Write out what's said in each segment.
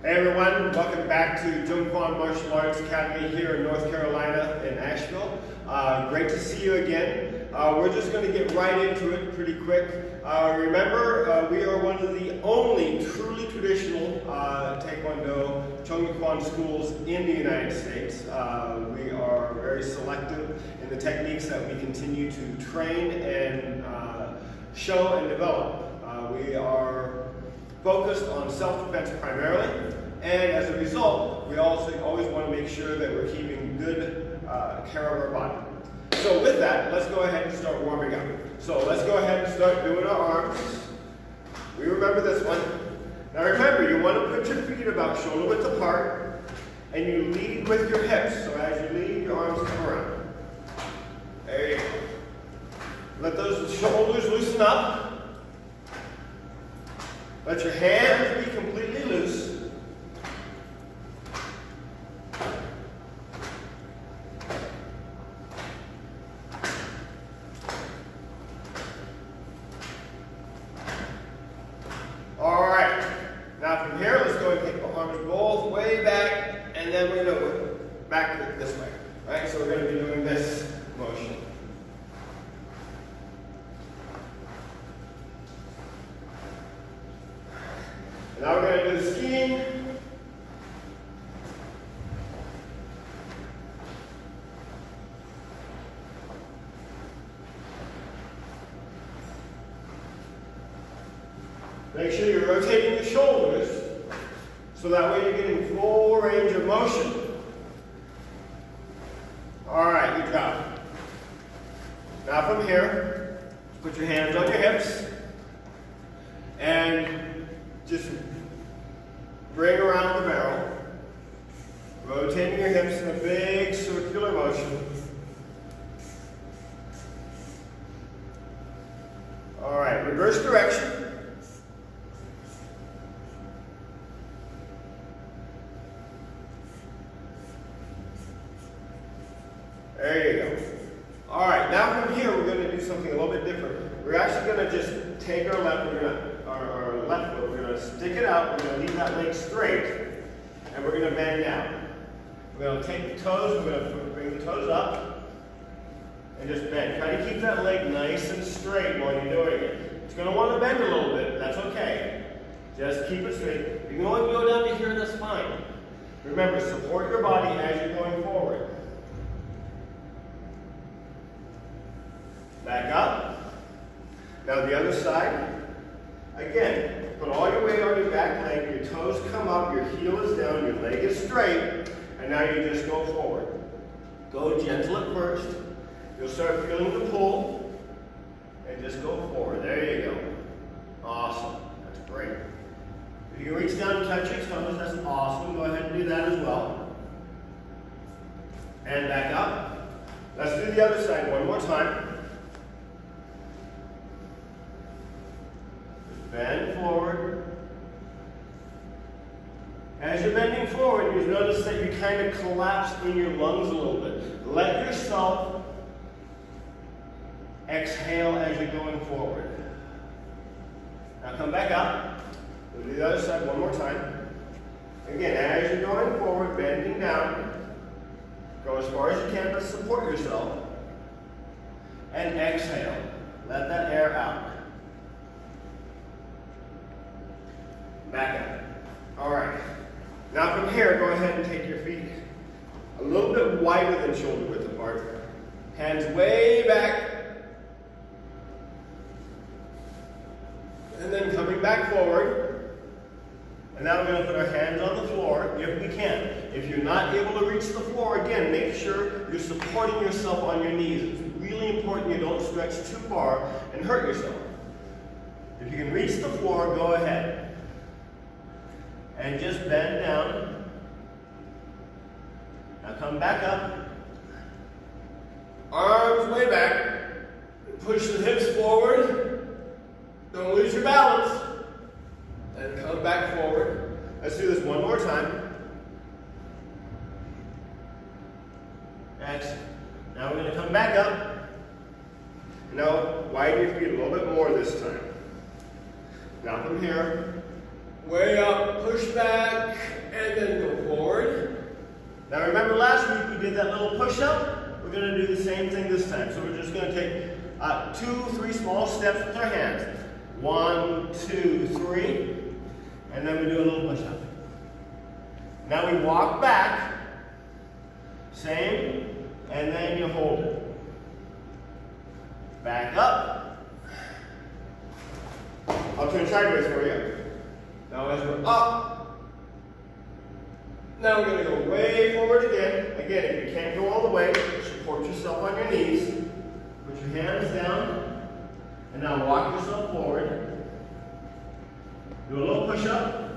Hey everyone, welcome back to kwon Martial Arts Academy here in North Carolina in Asheville. Great to see you again. We're just going to get right into it pretty quick. Remember, we are one of the only truly traditional Taekwondo kwon schools in the United States. We are very selective in the techniques that we continue to train and show and develop. We are focused on self-defense primarily, and as a result, we also always want to make sure that we're keeping good care of our body. So with that, let's go ahead and start warming up. So let's go ahead and start doing our arms. We remember this one. Now remember, you want to put your feet about shoulder width apart, and you lead with your hips. So as you lead, your arms come around. There you go. Let those shoulders loosen up. Let your hands be completely loose. All right. Now from here, let's go and take the arms both way back, and then we're going to back this way. All right? So we're going to be doing this motion. Now we're going to do the skiing. Make sure you're rotating the shoulders so that way you're getting full range of motion. All right, good job. Now from here, put your hands on your hips and just bring around the barrel, rotating your hips in a big circular motion. All right, reverse direction. There you go. All right, now from here we're going to do something a little bit different. We're actually going to just take our left foot, we're going to stick it out, we're going to leave that leg straight, and we're going to bend down. We're going to take the toes, we're going to bring the toes up, and just bend. Try to keep that leg nice and straight while you're doing it. It's going to want to bend a little bit, that's okay. Just keep it straight. You can only go down to here, that's fine. Remember, support your body as you're going forward. Back up. Now the other side. Again, put all your weight on your back leg, your toes come up, your heel is down, your leg is straight, and now you just go forward. Go gentle at first. You'll start feeling the pull, and just go forward. There you go. Awesome. That's great. If you can reach down and touch your toes, that's awesome. Go ahead and do that as well. And back up. Let's do the other side one more time. Bend forward. As you're bending forward, you notice that you kind of collapse in your lungs a little bit. Let yourself exhale as you're going forward. Now come back up. We'll do the other side one more time. Again, as you're going forward, bending down. Go as far as you can, but support yourself. And exhale. Let that air out. Back up. All right. Now from here, go ahead and take your feet a little bit wider than shoulder width apart. Hands way back. And then coming back forward. And now we're going to put our hands on the floor if we can. If you're not able to reach the floor, again, make sure you're supporting yourself on your knees. It's really important you don't stretch too far and hurt yourself. If you can reach the floor, go ahead. And just bend down. Now come back up. Arms way back. Push the hips forward. Don't lose your balance. And come back forward. Let's do this one more time. Excellent. Now we're going to come back up. Now widen your feet a little bit more this time. Now from here, way up, push back, and then go forward. Now remember last week we did that little push-up? We're going to do the same thing this time. So we're just going to take 2, 3 small steps with our hands. 1, 2, 3, and then we do a little push-up. Now we walk back, same, and then you hold it. Back up. I'll turn sideways for you. Now as we're up, now we're going to go way forward again. Again, if you can't go all the way, support yourself on your knees. Put your hands down, and now walk yourself forward. Do a little push-up,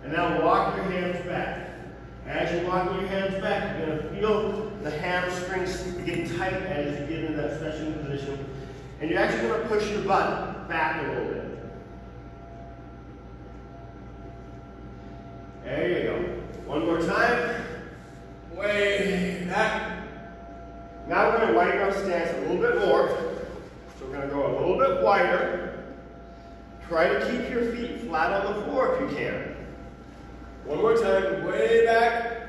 and now walk your hands back. As you're walking your hands back, you're going to feel the hamstrings get tight as you get into that stretching position. And you're actually going to push your butt back a little bit. There you go. One more time. Way back. Now we're going to widen our stance a little bit more. So we're going to go a little bit wider. Try to keep your feet flat on the floor if you can. One more time, way back.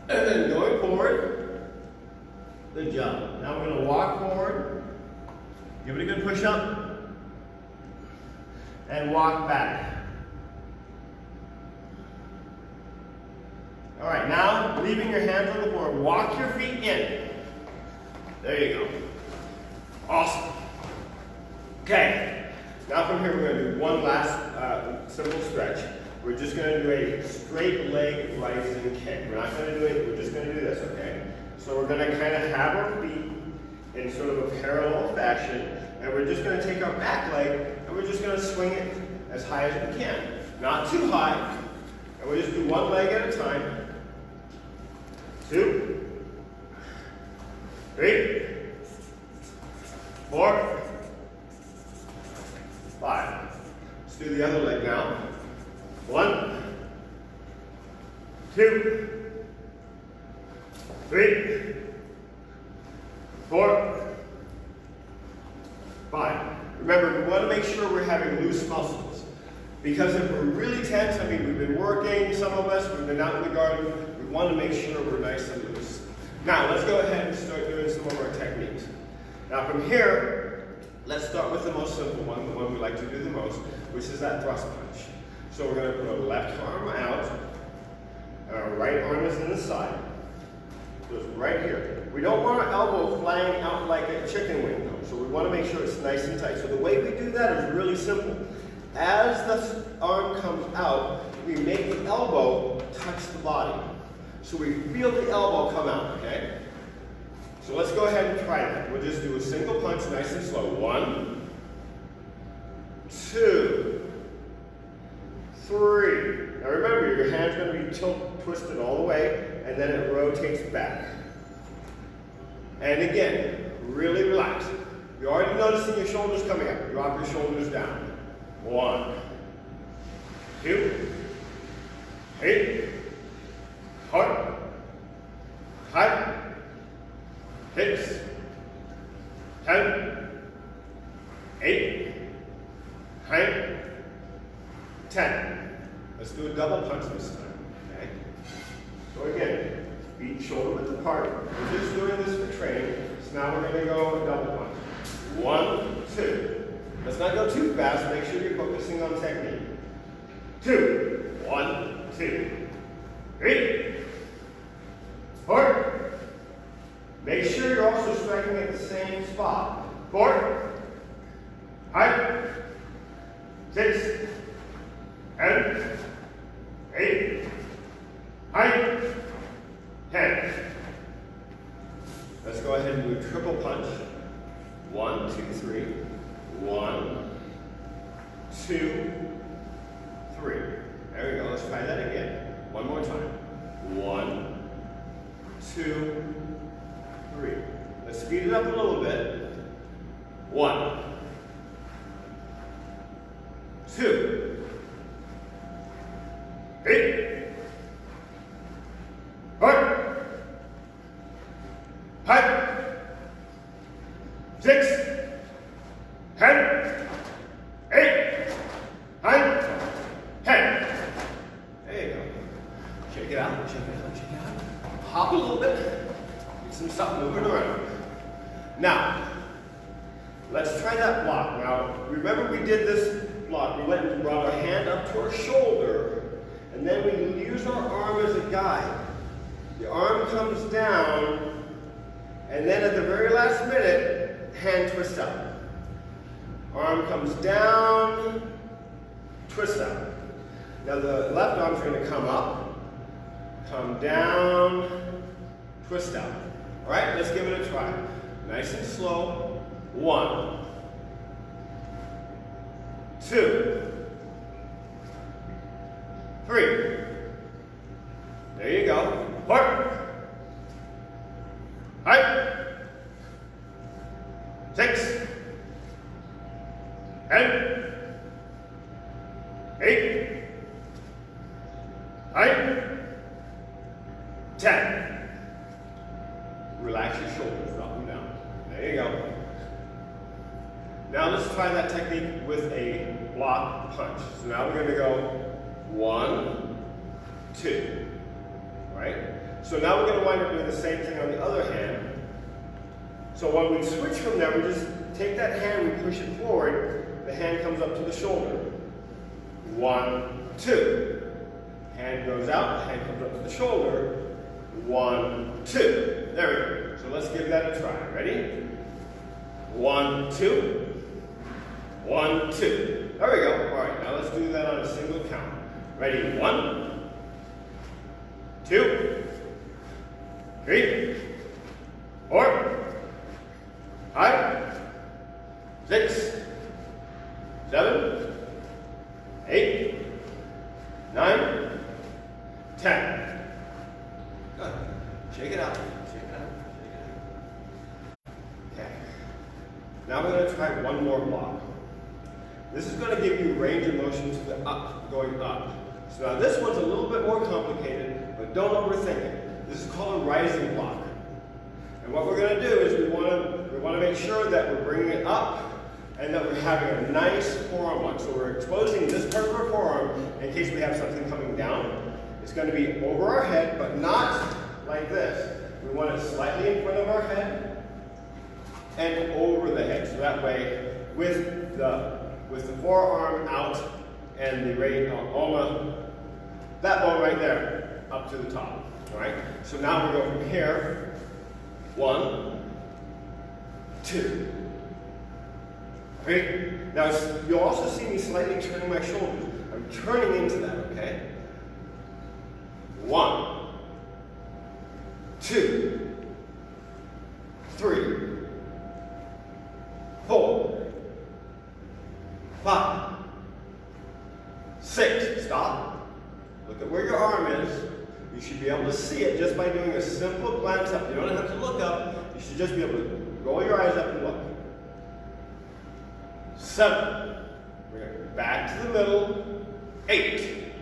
And then going forward. Good job. Now we're going to walk forward. Give it a good push up. And walk back. All right, now leaving your hands on the floor, walk your feet in. There you go. Awesome. Okay, now from here we're going to do one last simple stretch. We're just going to do a straight leg rising kick. We're not going to do it, we're just going to do this, okay? So we're going to kind of have our feet in sort of a parallel fashion, and we're just going to take our back leg, and we're just going to swing it as high as we can. Not too high, and we'll just do one leg at a time. 2, 3, 4, 5. Let's do the other leg now. 1, 2, 3, 4, 5. Remember, we want to make sure we're having loose muscles. Because if we're really tense, I mean, we've been working, some of us, we've been out in the garden, we want to make sure we're nice and loose. Now, let's go ahead and start doing some of our techniques. Now, from here, let's start with the most simple one, the one we like to do the most, which is that thrust punch. So we're going to put our left arm out, and our right arm is in the side. So it's right here. We don't want our elbow flying out like a chicken wing, though, so we want to make sure it's nice and tight. So the way we do that is really simple. As the arm comes out, we make the elbow touch the body. So we feel the elbow come out, okay? So let's go ahead and try that. We'll just do a single punch, nice and slow. 1, 2, 3. Now remember, your hand's going to be twisted all the way, and then it rotates back. And again, really relax. You're already noticing your shoulders coming up. Drop your shoulders down. 1, 2, 3, 4, 5, 6, 7, 8, 9, 10. Let's do a double punch this time, okay? So again, feet shoulder width apart. We're just doing this for training. So now we're going to go a double punch. 1, 2. Let's not go too fast. Make sure you're focusing on technique. 2. 1, 2, 3, 4. Make sure you're also striking at the same spot. 4, 5, 6, 7, 8, 9, 10. Let's go ahead and do a triple punch. 1, 2, 3. 1, 2, 3. There we go. Let's try that again. One more time. 1, 2, 3. Let's speed it up a little bit. 1, 2, 3, 4, 5, 6, 10, 8, 9, out, check it out, check it out. Hop a little bit. Get some stuff moving around. Now, let's try that block. Now, remember we did this block. We went and brought our hand up to our shoulder, and then we use our arm as a guide. The arm comes down, and then at the very last minute, hand twist out. Arm comes down, twist out. Now the left arm's going to come up, come down, twist out. All right, let's give it a try. Nice and slow. 1, 2, 3. There you go. 4, 5, 6, 7, 8, 9, 10. Relax your shoulders, drop them down. There you go. Now let's try that technique with a block punch. So now we're going to go 1, 2. Right? So now we're going to wind up doing the same thing on the other hand. So when we switch from there, we just take that hand, we push it forward, the hand comes up to the shoulder. 1, 2. Hand goes out, the hand comes up to the shoulder. 1, 2. There we go. So let's give that a try. Ready? 1, 2. 1, 2. There we go. All right, now let's do that on a single count. Ready? 1, 2, 3, 4, 5, 6, 7, 8, 9, 10. Good. Shake it out. Shake it out. Shake it out. Okay. Now we're going to try one more block. This is going to give you range of motion to the up, going up. So now this one's a little bit more complicated, but don't overthink it. This is called a rising block. And what we're going to do is we want to make sure that we're bringing it up and that we're having a nice forearm lock. So we're exposing this part of our forearm in case we have something coming down. It's going to be over our head, but not like this. We want it slightly in front of our head and over the head. So that way, with the forearm out and the that bone right there up to the top. All right. So now we go from here. 1, 2, 3. Now you'll also see me slightly turning my shoulders. I'm turning into that. Okay. 1, 2, 3, 4, 5, 6. Stop. Look at where your arm is. You should be able to see it just by doing a simple glance up. You don't have to look up. You should just be able to roll your eyes up and look. 7. Bring it back to the middle. 8.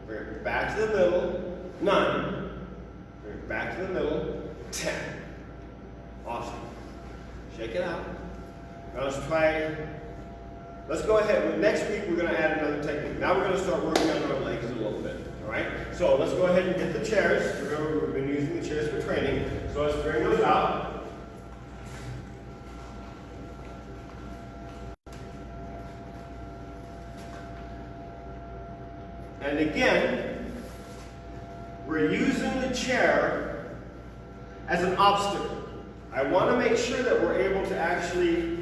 Bring it back to the middle. 9. Bring it back to the middle. 10. Awesome. Shake it out. Now let's try. Let's go ahead. Next week we're going to add another technique. Now we're going to start working on our legs a little bit. All right? So let's go ahead and get the chairs. Remember, we've been using the chairs for training. So let's bring those out. And again, we're using the chair as an obstacle. I want to make sure that we're able to actually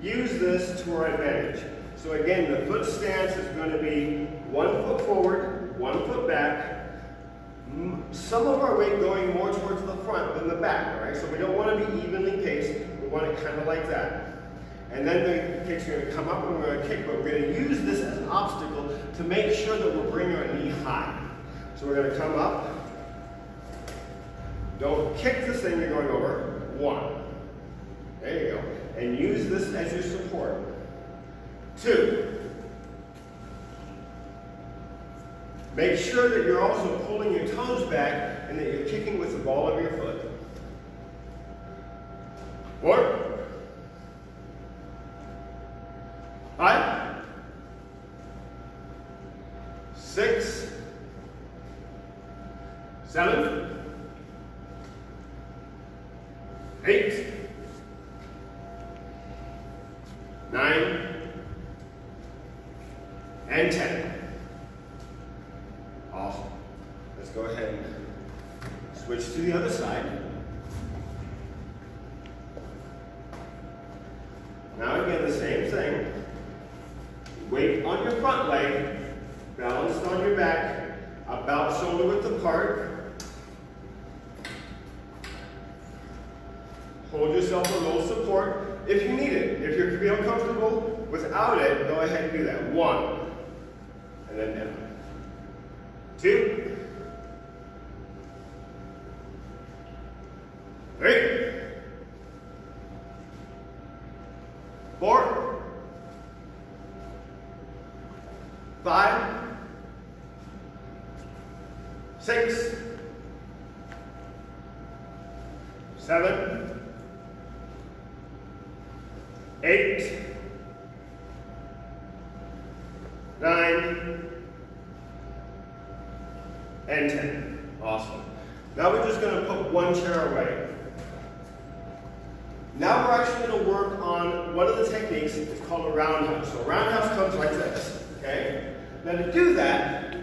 use this to our advantage. So again, the foot stance is going to be 1 foot forward, 1 foot back. Some of our weight going more towards the front than the back, all right? So we don't want to be evenly paced. We want it kind of like that. And then the kicks are going to come up and we're going to kick, but we're going to use this as an obstacle to make sure that we're bringing our knee high. So we're going to come up. Don't kick this thing you're going over. 1. There you go. And use this as your support. 2. Make sure that you're also pulling your toes back and that you're kicking with the ball of your foot. 4. 5. 6. 7, 8, 9, and 10. Awesome. Let's go ahead and switch to the other side. Now again, the same thing. Weight on your front leg, balanced on your back, about shoulder width apart. Hold yourself a little support if you need it. If you feel comfortable without it, go ahead and do that. 1, and then down. 2, 3, 4, 5, 6, 7, 8, 9, and 10. Awesome. Now we're just going to put one chair away. Now we're actually going to work on one of the techniques. It's called a roundhouse. So a roundhouse comes like this. Okay? Now to do that,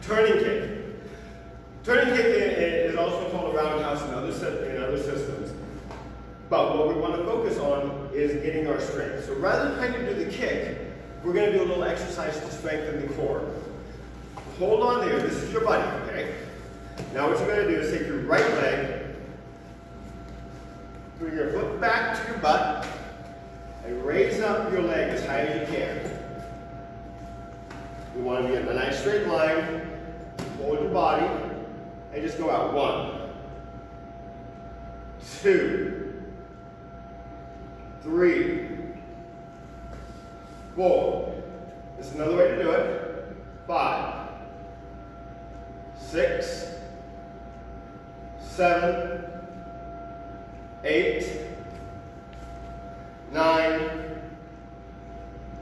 turning kick. Turning kick is also called a roundhouse in other systems. But what we want to focus on is getting our strength. So rather than trying to do the kick, we're going to do a little exercise to strengthen the core. Hold on there. This is your buddy, okay? Now what you're going to do is take your right leg, bring your foot back to your butt, and raise up your leg as high as you can. You want to be in a nice straight line. Hold your body, and just go out. 1, 2, 3, 4. This is another way to do it. 5, 6, 7, 8, 9,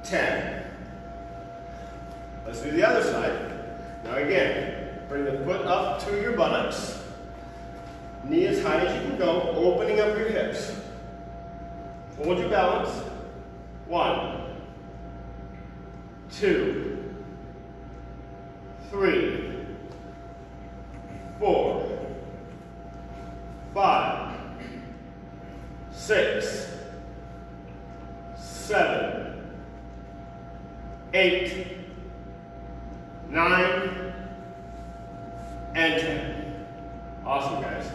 10. Let's do the other side. Now again, bring the foot up to your buttocks. Knee as high as you can go, opening up your hips. Hold your balance. 1, 2, 3, 4, 5, 6, 7, 8, 9, and 10. Awesome, guys.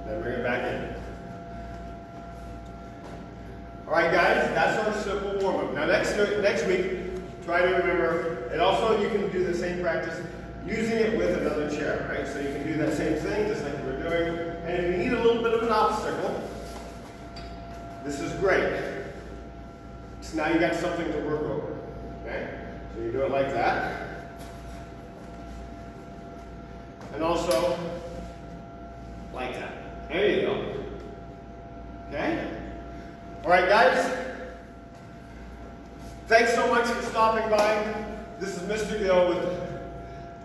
Then bring it back in. All right, guys, that's our simple warm-up. Now, next week, try to remember, and also you can do the same practice using it with another chair, right? So you can do that same thing, just like we were doing. And if you need a little bit of an obstacle, this is great. So now you got something to work over, okay? So you do it like that. And also, like that. There you go. Okay? All right, guys. Thanks so much for stopping by. This is Mr. Gill with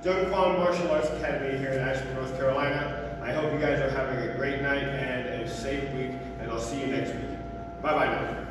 Kwon Martial Arts Academy here in Asheville, North Carolina. I hope you guys are having a great night and a safe week, and I'll see you next week. Bye-bye now.